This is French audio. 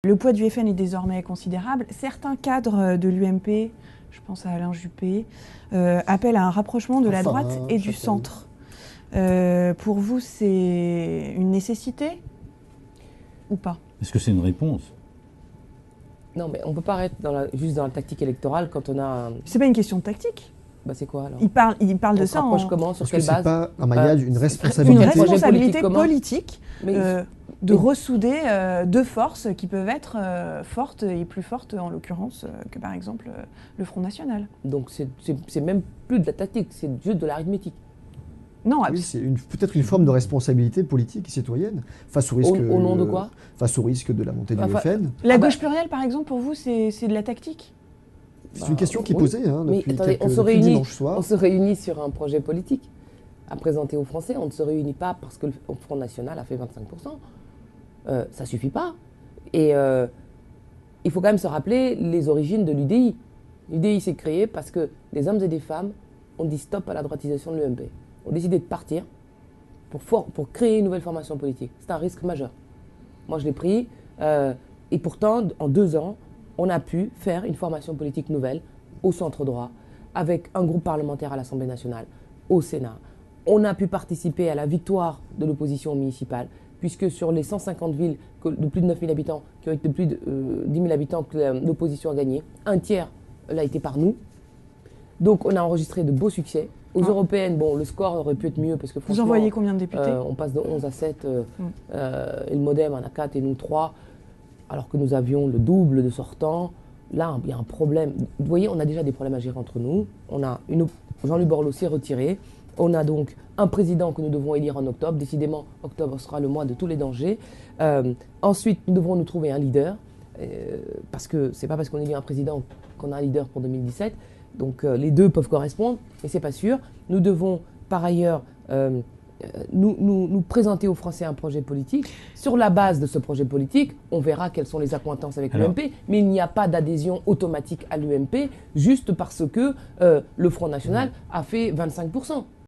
Le poids du FN est désormais considérable. Certains cadres de l'UMP, je pense à Alain Juppé, appellent à un rapprochement de la droite et du centre. Pour vous, c'est une nécessité ou pas? Est-ce que c'est une réponse? Non, mais on ne peut pas être juste dans la tactique électorale quand on a... C'est pas une question de tactique. Bah c'est quoi alors? Il parle de ça en... comment, sur quelle base? C'est pas un maillage, une responsabilité. Une responsabilité politique de mais... ressouder deux forces qui peuvent être fortes et plus fortes en l'occurrence que par exemple le Front National. Donc c'est même plus de la tactique, c'est juste de l'arithmétique. Non, oui, c'est peut-être une forme de responsabilité politique et citoyenne face au risque. Au nom de quoi? Face au risque de la montée du FN. La gauche plurielle, par exemple, pour vous, c'est de la tactique? C'est une question qui est posée depuis dimanche soir. On se réunit sur un projet politique à présenter aux Français. On ne se réunit pas parce que le Front National a fait 25%. Ça ne suffit pas. Et il faut quand même se rappeler les origines de l'UDI. L'UDI s'est créée parce que des hommes et des femmes ont dit stop à la droitisation de l'UMP. Ont décidé de partir pour créer une nouvelle formation politique. C'est un risque majeur. Moi, je l'ai pris. Et pourtant, en 2 ans, on a pu faire une formation politique nouvelle au centre droit, avec un groupe parlementaire à l'Assemblée nationale, au Sénat. On a pu participer à la victoire de l'opposition municipale, puisque sur les 150 villes de plus de 9 000 habitants, qui ont été de plus de 10 000 habitants que l'opposition a gagné, un tiers l'a été par nous. Donc on a enregistré de beaux succès. Aux européennes, bon, le score aurait pu être mieux, parce que franchement... Vous envoyez combien de députés? On passe de 11 à 7, et le Modem en a 4 et nous 3. Alors que nous avions le double de sortants. Là, il y a un problème. Vous voyez, on a déjà des problèmes à gérer entre nous. On a Jean-Luc Borloo s'est retiré. On a donc un président que nous devons élire en octobre. Décidément, octobre sera le mois de tous les dangers. Ensuite, nous devrons nous trouver un leader. Parce que c'est pas parce qu'on élit un président qu'on a un leader pour 2017. Donc les deux peuvent correspondre, mais c'est pas sûr. Nous devons par ailleurs nous présenter aux Français un projet politique. Sur la base de ce projet politique, on verra quelles sont les accointances avec l'UMP, mais il n'y a pas d'adhésion automatique à l'UMP juste parce que le Front National a fait 25%.